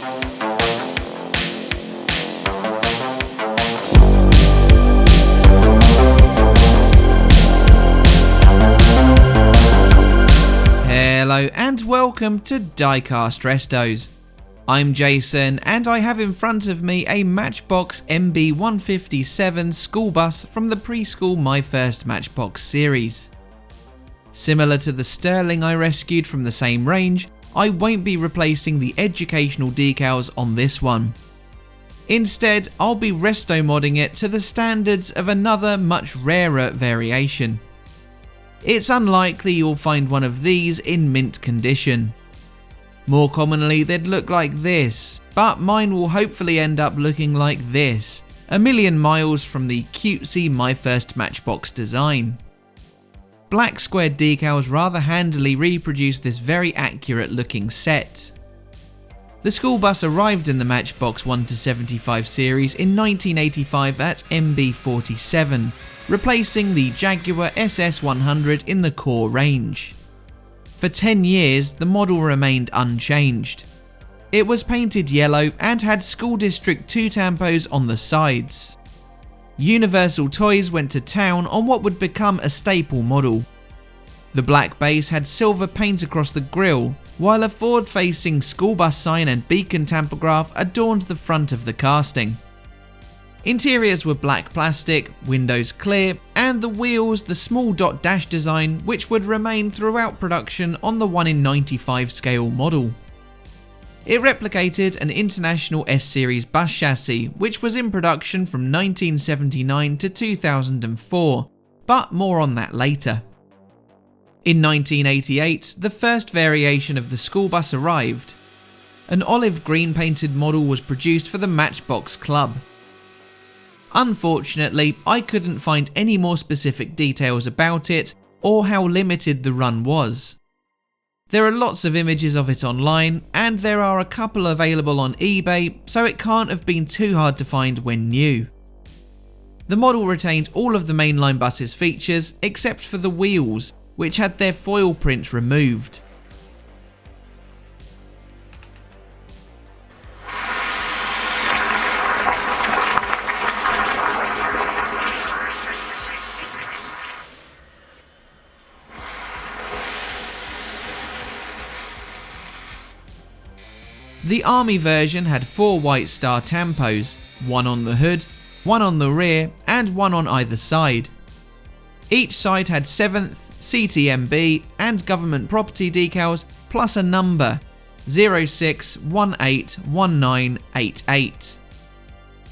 Hello and welcome to Diecast Restos. I'm Jason and I have in front of me a Matchbox MB157 School Bus from the preschool My First Matchbox series. Similar to the Sterling I rescued from the same range, I won't be replacing the educational decals on this one. Instead, I'll be restomodding it to the standards of another much rarer variation. It's unlikely you'll find one of these in mint condition. More commonly they'd look like this, but mine will hopefully end up looking like this, a million miles from the cutesy My First Matchbox design. Black squared decals rather handily reproduce this very accurate looking set. The school bus arrived in the Matchbox 1-75 series in 1985 at MB47, replacing the Jaguar SS100 in the core range. For 10 years, the model remained unchanged. It was painted yellow and had School District 2 tampos on the sides. Universal Toys went to town on what would become a staple model. The black base had silver paint across the grille, while a forward-facing school bus sign and beacon tampograph adorned the front of the casting. Interiors were black plastic, windows clear, and the wheels the small dot dash design which would remain throughout production on the 1/95 scale model. It replicated an International S-Series bus chassis which was in production from 1979 to 2004, but more on that later. In 1988, the first variation of the school bus arrived. An olive green painted model was produced for the Matchbox Club. Unfortunately, I couldn't find any more specific details about it or how limited the run was. There are lots of images of it online and there are a couple available on eBay, so it can't have been too hard to find when new. The model retained all of the Mainline bus's features except for the wheels, which had their foil print removed. The Army version had 4 White Star tampos, one on the hood, one on the rear and one on either side. Each side had 7th, CTMB and government property decals plus a number 06181988.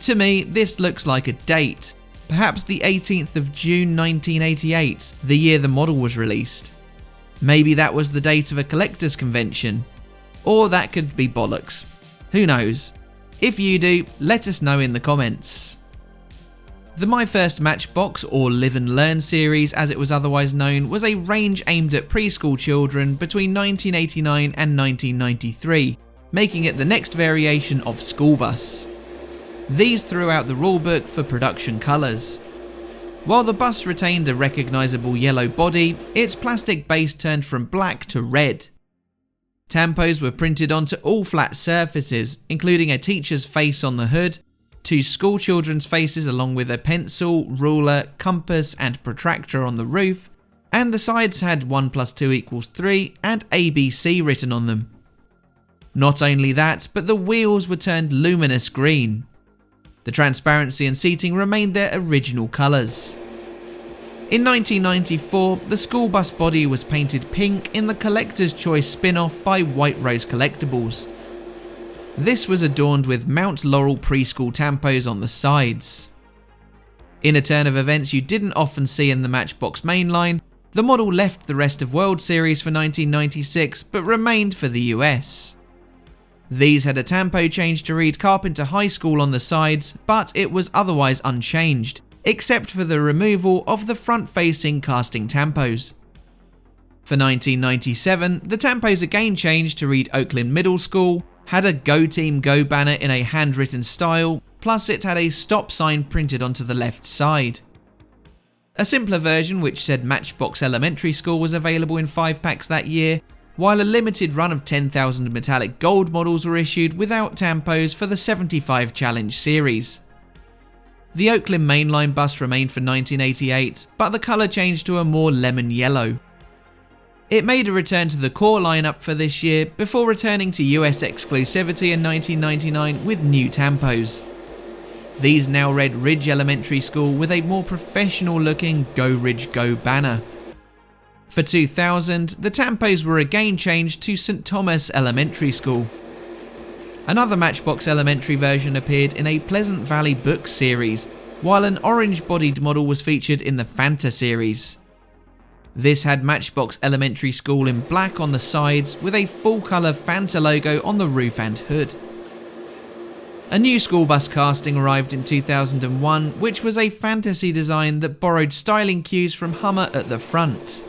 To me this looks like a date, perhaps the 18th of June 1988, the year the model was released. Maybe that was the date of a collector's convention. Or that could be bollocks. Who knows? If you do, let us know in the comments. The My First Matchbox, or Live and Learn series as it was otherwise known, was a range aimed at preschool children between 1989 and 1993, making it the next variation of School Bus. These threw out the rulebook for production colours. While the bus retained a recognisable yellow body, its plastic base turned from black to red. Tampos were printed onto all flat surfaces, including a teacher's face on the hood, 2 school children's faces along with a pencil, ruler, compass and protractor on the roof, and the sides had 1 + 2 = 3 and ABC written on them. Not only that, but the wheels were turned luminous green. The transparency and seating remained their original colours. In 1994, the school bus body was painted pink in the Collector's Choice spin-off by White Rose Collectibles. This was adorned with Mount Laurel preschool tampos on the sides. In a turn of events you didn't often see in the Matchbox Mainline, the model left the Rest of World series for 1996 but remained for the US. These had a tampo change to read Carpenter High School on the sides, but it was otherwise unchanged, except for the removal of the front-facing casting tampos. For 1997, the tampos again changed to read Oakland Middle School, had a Go Team Go banner in a handwritten style, plus it had a stop sign printed onto the left side. A simpler version which said Matchbox Elementary School was available in 5 packs that year, while a limited run of 10,000 metallic gold models were issued without tampos for the 75 Challenge series. The Oakland Mainline bus remained for 1988, but the colour changed to a more lemon yellow. It made a return to the core lineup for this year before returning to US exclusivity in 1999 with new tampos. These now read Ridge Elementary School with a more professional looking Go Ridge Go banner. For 2000, the tampos were again changed to St. Thomas Elementary School. Another Matchbox Elementary version appeared in a Pleasant Valley book series, while an orange-bodied model was featured in the Fanta series. This had Matchbox Elementary School in black on the sides with a full-colour Fanta logo on the roof and hood. A new school bus casting arrived in 2001, which was a fantasy design that borrowed styling cues from Hummer at the front.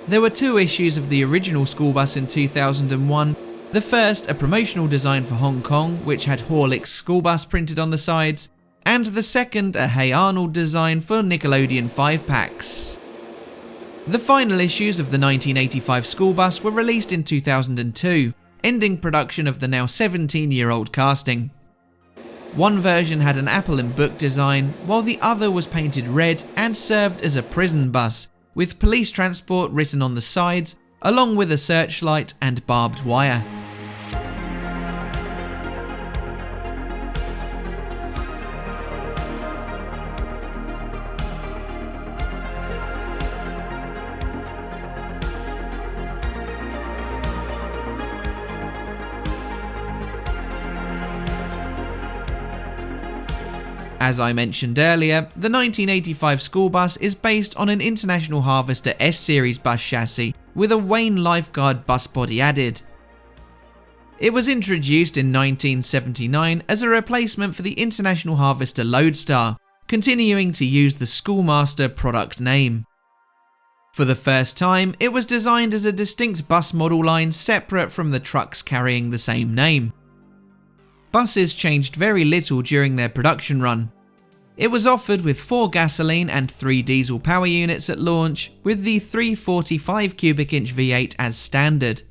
There were 2 issues of the original school bus in 2001. The first, a promotional design for Hong Kong, which had Horlick's school bus printed on the sides, and the second, a Hey Arnold design for Nickelodeon 5-packs. The final issues of the 1985 school bus were released in 2002, ending production of the now 17-year-old casting. One version had an apple and book design, while the other was painted red and served as a prison bus, with police transport written on the sides, along with a searchlight and barbed wire. As I mentioned earlier, the 1985 school bus is based on an International Harvester S-Series bus chassis with a Wayne Lifeguard bus body added. It was introduced in 1979 as a replacement for the International Harvester Lodestar, continuing to use the Schoolmaster product name. For the first time, it was designed as a distinct bus model line separate from the trucks carrying the same name. Buses changed very little during their production run. It was offered with 4 gasoline and 3 diesel power units at launch, with the 345 cubic inch V8 as standard.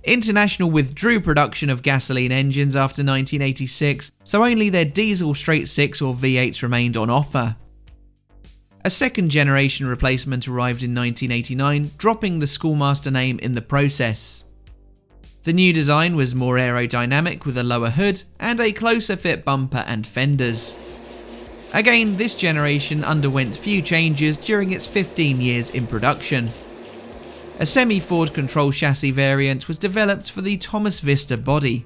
International withdrew production of gasoline engines after 1986, so only their diesel straight 6 or V8s remained on offer. A second generation replacement arrived in 1989, dropping the Schoolmaster name in the process. The new design was more aerodynamic with a lower hood and a closer fit bumper and fenders. Again, this generation underwent few changes during its 15 years in production. A semi-forward control chassis variant was developed for the Thomas Vista body.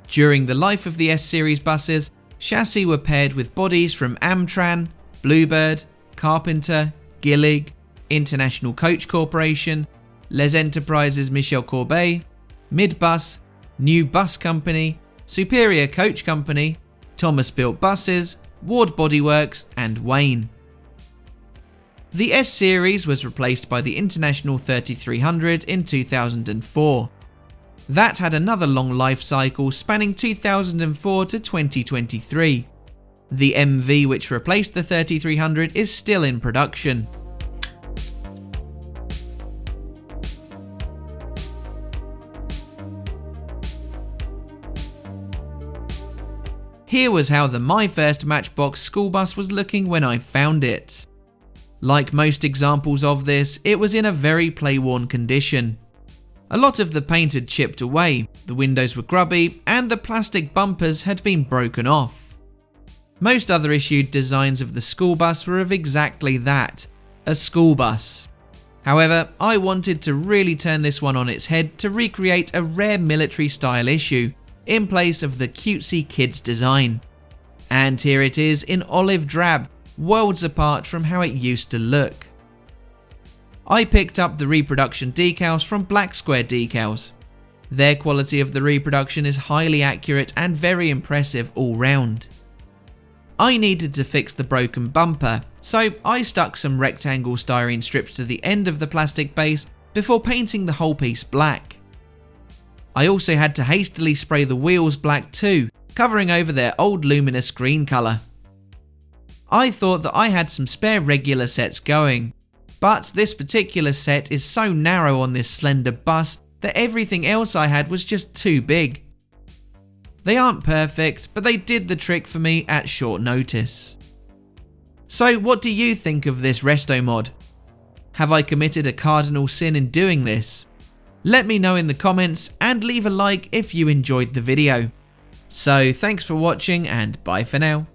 During the life of the S-Series buses, chassis were paired with bodies from Amtran, Bluebird, Carpenter, Gillig, International Coach Corporation, Les Enterprises Michel Courbet, Midbus, New Bus Company, Superior Coach Company, Thomas Built Buses, Ward Bodyworks and Wayne. The S-Series was replaced by the International 3300 in 2004. That had another long life cycle spanning 2004 to 2023. The MV which replaced the 3300 is still in production. Here was how the My First Matchbox School Bus was looking when I found it. Like most examples of this, it was in a very play-worn condition. A lot of the paint had chipped away, the windows were grubby, and the plastic bumpers had been broken off. Most other issued designs of the school bus were of exactly that, a school bus. However, I wanted to really turn this one on its head to recreate a rare military style issue, in place of the cutesy kids design. And here it is in olive drab, worlds apart from how it used to look. I picked up the reproduction decals from Black Square Decals. Their quality of the reproduction is highly accurate and very impressive all round. I needed to fix the broken bumper, so I stuck some rectangle styrene strips to the end of the plastic base before painting the whole piece black. I also had to hastily spray the wheels black too, covering over their old luminous green colour. I thought that I had some spare regular sets going, But this particular set is so narrow on this slender bus that everything else I had was just too big. They aren't perfect, but they did the trick for me at short notice. So what do you think of this Restomod? Have I committed a cardinal sin in doing this? Let me know in the comments and leave a like if you enjoyed the video. So thanks for watching and bye for now.